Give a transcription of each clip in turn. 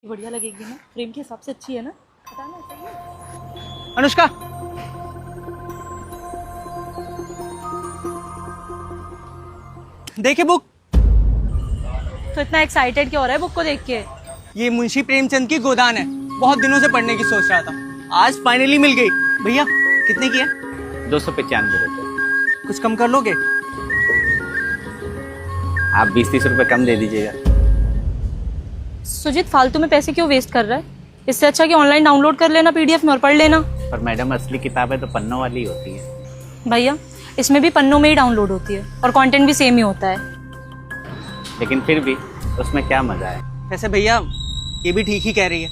बढ़िया लगेगी ना, फ्रेम के हिसाब से अच्छी है ना, बताना सही है। अनुष्का, देखिए बुक। तो इतना एक्साइटेड क्यों हो रहा है बुक को देख के? ये मुंशी प्रेमचंद की गोदान है, बहुत दिनों से पढ़ने की सोच रहा था, आज फाइनली मिल गई। भैया कितने की है? 295 रुपये। कुछ कम कर लोगे? आप 20-30 रुपये कम दे दीजिएगा। सुजीत फालतू में पैसे क्यों वेस्ट कर रहा है? इससे अच्छा कि ऑनलाइन डाउनलोड कर लेना पीडीएफ में और पढ़ लेना। पर मैडम असली किताबें तो पन्नों वाली होती है। भैया इसमें भी पन्नों में ही डाउनलोड होती है और कंटेंट भी सेम ही होता है। लेकिन फिर भी उसमें क्या मजा है। वैसे भैया ये भी ठीक ही कह रही है।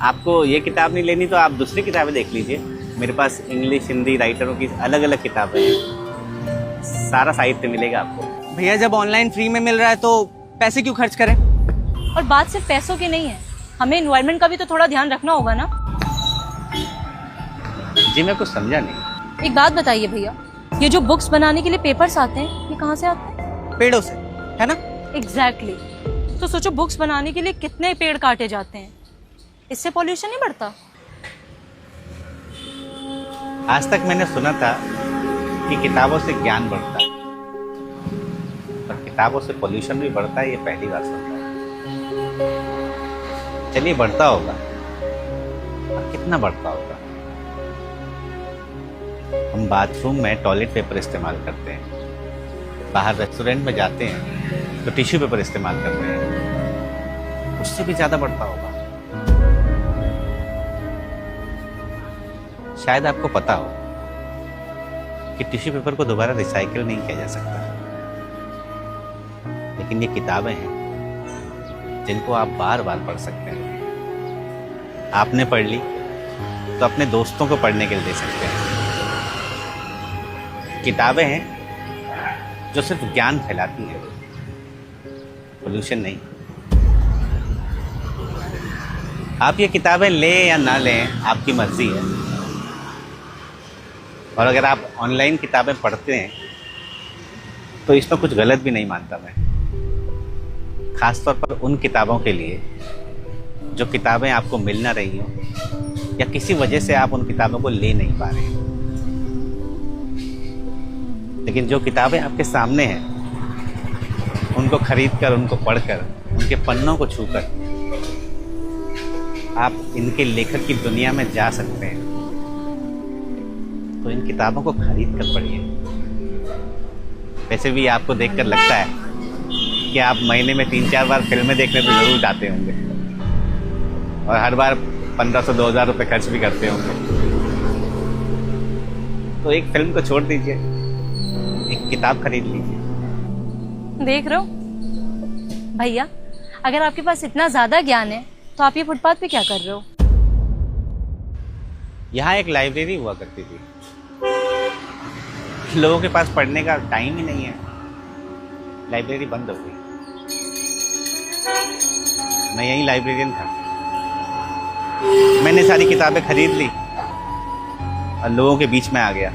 आपको ये किताब नहीं लेनी तो आप दूसरी किताबें देख लीजिए। मेरे पास इंग्लिश हिंदी राइटरों की अलग अलग किताबें हैं, सारा साहित्य मिलेगा आपको। भैया जब ऑनलाइन फ्री में मिल रहा है तो पैसे क्यों खर्च करें? और बात सिर्फ पैसों की नहीं है, हमें एनवायरनमेंट का भी तो थोड़ा ध्यान रखना होगा ना। जी मैं कुछ समझा नहीं। एक बात बताइए भैया, ये जो बुक्स बनाने के लिए पेपर्स आते हैं ये कहाँ से आते हैं? पेड़ों से, है ना? एग्जैक्टली। तो सोचो बुक्स बनाने के लिए कितने पेड़ काटे जाते हैं, इससे पॉल्यूशन नहीं बढ़ता? आज तक मैंने सुना था कि किताबों से ज्ञान बढ़ता है, पर किताबों से पोल्यूशन भी बढ़ता है, ये पहली बार सुन रहा हूं। चलिए बढ़ता होगा, पर कितना बढ़ता होगा? हम बाथरूम में टॉयलेट पेपर इस्तेमाल करते हैं, बाहर रेस्टोरेंट में जाते हैं तो टिश्यू पेपर इस्तेमाल करते हैं, उससे भी ज़्यादा बढ़ता होगा। शायद आपको पता हो कि टिश्यू पेपर को दोबारा रिसाइकिल नहीं किया जा सकता, लेकिन ये किताबें हैं जिनको आप बार बार पढ़ सकते हैं। आपने पढ़ ली तो अपने दोस्तों को पढ़ने के लिए दे सकते हैं। किताबें हैं जो सिर्फ ज्ञान फैलाती हैं, पोल्यूशन नहीं। आप ये किताबें लें या ना लें आपकी मर्जी है, और अगर आप ऑनलाइन किताबें पढ़ते हैं तो इसमें कुछ गलत भी नहीं मानता मैं, खासतौर पर उन किताबों के लिए जो किताबें आपको मिल ना रही हो या किसी वजह से आप उन किताबों को ले नहीं पा रहे हैं। लेकिन जो किताबें आपके सामने हैं उनको खरीदकर, उनको पढ़कर, उनके पन्नों को छूकर आप इनके लेखक की दुनिया में जा सकते हैं। तो इन किताबों को खरीद कर पढ़िए। वैसे भी आपको देखकर लगता है कि आप महीने में 3-4 बार फिल्में देखने तो जरूर जाते होंगे, और हर बार 1500-2000 रुपये खर्च भी करते होंगे। तो एक फिल्म को छोड़ दीजिए, एक किताब खरीद लीजिए। देख रहे हो भैया, अगर आपके पास इतना ज्यादा ज्ञान है तो आप ये फुटपाथ पे क्या कर रहे हो? यहाँ एक लाइब्रेरी हुआ करती थी, लोगों के पास पढ़ने का टाइम ही नहीं है, लाइब्रेरी बंद हो गई। मैं यही लाइब्रेरियन था, मैंने सारी किताबें खरीद ली और लोगों के बीच में आ गया,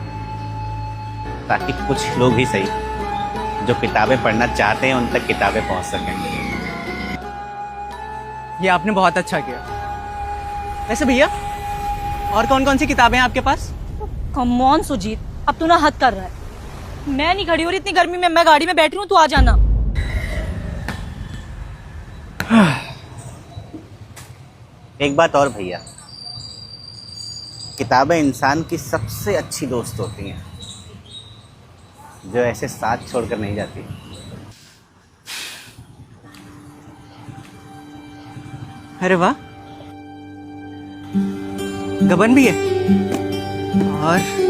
ताकि कुछ लोग ही सही जो किताबें पढ़ना चाहते हैं उन तक किताबें पहुंच सकें। ये आपने बहुत अच्छा किया। वैसे भैया और कौन कौन सी किताबें हैं आपके पास? कम ऑन सुजीत, अब तू ना हद कर रहा है। मैं नहीं खड़ी हो रही इतनी गर्मी में, मैं गाड़ी में बैठ रही हूँ, तू आ जाना। एक बात और भैया, किताबें इंसान की सबसे अच्छी दोस्त होती हैं, जो ऐसे साथ छोड़कर नहीं जाती। अरे वाह, गबन भी है। और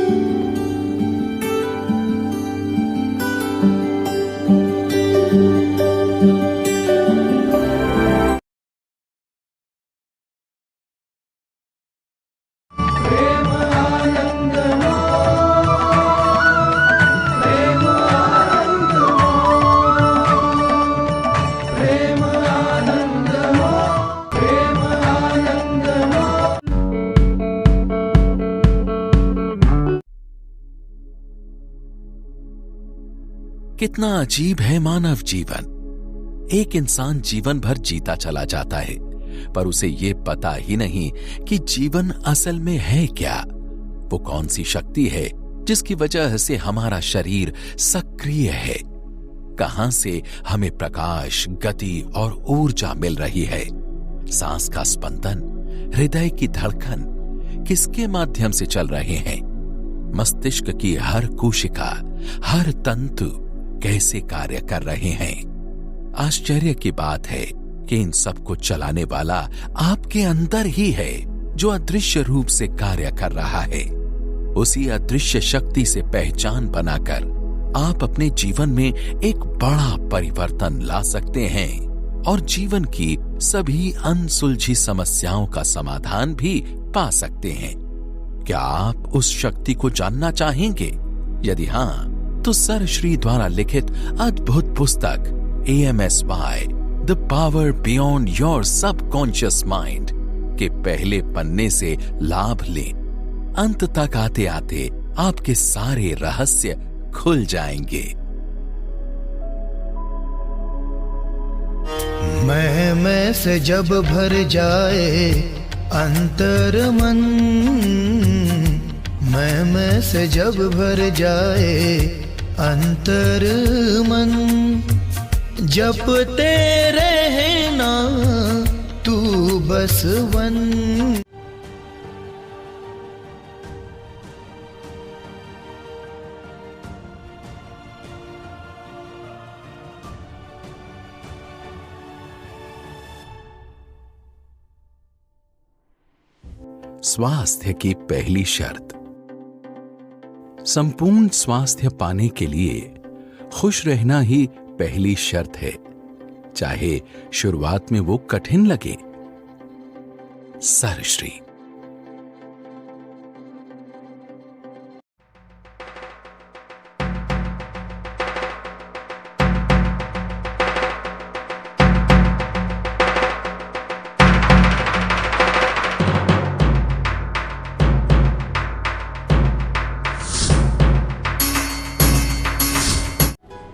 कितना अजीब है मानव जीवन। एक इंसान जीवन भर जीता चला जाता है, पर उसे ये पता ही नहीं कि जीवन असल में है क्या। वो कौन सी शक्ति है जिसकी वजह से हमारा शरीर सक्रिय है। कहां से हमें प्रकाश, गति और ऊर्जा मिल रही है। सांस का स्पंदन, हृदय की धड़कन किसके माध्यम से चल रहे हैं। मस्तिष्क की हर कोशिका, हर तंतु कैसे कार्य कर रहे हैं। आश्चर्य की बात है कि इन सब को चलाने वाला आपके अंदर ही है, जो अदृश्य रूप से कार्य कर रहा है। उसी अदृश्य शक्ति से पहचान बनाकर आप अपने जीवन में एक बड़ा परिवर्तन ला सकते हैं और जीवन की सभी अनसुलझी समस्याओं का समाधान भी पा सकते हैं। क्या आप उस शक्ति को जानना चाहेंगे? यदि हां, तो सर श्री द्वारा लिखित अद्भुत पुस्तक AMSY the power beyond your subconscious mind के पहले पन्ने से लाभ लें। अंत तक आते आते आपके सारे रहस्य खुल जाएंगे। मैं से जब भर जाए अंतर मन, मैं से जब भर जाए अंतर मन, जपते रहना तू बस वन। स्वास्थ्य की पहली शर्त। संपूर्ण स्वास्थ्य पाने के लिए खुश रहना ही पहली शर्त है, चाहे शुरुआत में वो कठिन लगे। सरश्री।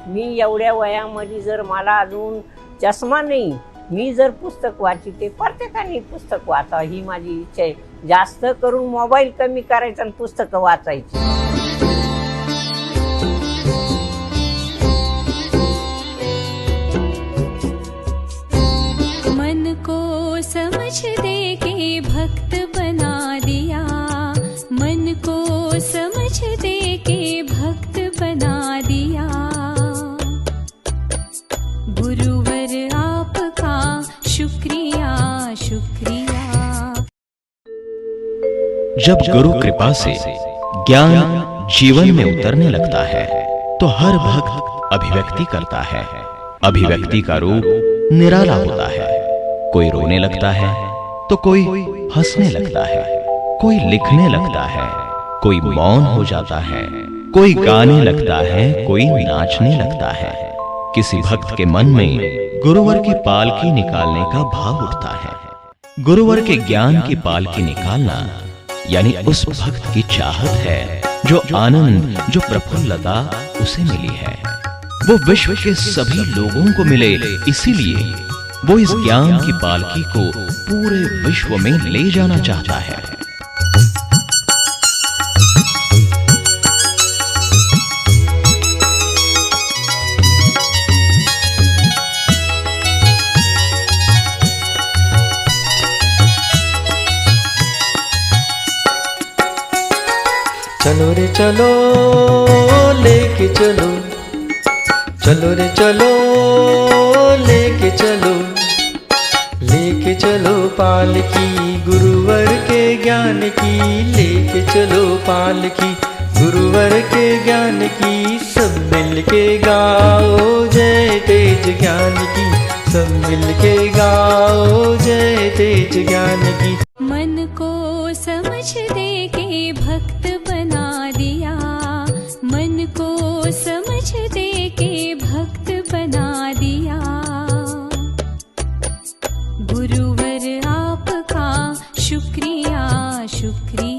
मी एवढ्या वयामध्ये जर मला अजून चष्मा नाही, मी जर पुस्तक वाचिते, प्रत्येकाने पुस्तक वाचा ही माझी इच्छा आहे। जास्त करून मोबाईल कमी करायचा आणि पुस्तकं वाचायची। मन को समझ दे के भक्त बना दिया, मन को समझ दे के भक्त बना दिया। गुरुवर आपका शुक्रिया शुक्रिया। जब गुरु कृपा से ज्ञान जीवन में उतरने लगता है तो हर भक्त अभिव्यक्ति करता है। अभिव्यक्ति का रूप निराला होता है। कोई रोने लगता है तो कोई हंसने लगता है, कोई लिखने लगता है, कोई मौन हो जाता है, कोई गाने लगता है, कोई नाचने लगता है। किसी भक्त के मन में गुरुवर की पालकी निकालने का भाव उठता है। गुरुवर के ज्ञान की पालकी निकालना यानी उस भक्त की चाहत है, जो आनंद, जो प्रफुल्लता उसे मिली है, वो विश्व के सभी लोगों को मिले। इसीलिए वो इस ज्ञान की पालकी को पूरे विश्व में ले जाना चाहता है। चलो रे चलो लेके चलो, चलो रे चलो लेके चलो, लेके चलो पालकी गुरुवर के ज्ञान की, लेके चलो पालकी गुरुवर के ज्ञान की। सब मिल के गाओ जय तेज ज्ञान की, सब मिल के गाओ जय तेज ज्ञान की। मन को समझ दे के भक्त बना दिया, मन को समझ दे के भक्त बना दिया। गुरुवर आपका शुक्रिया शुक्रिया।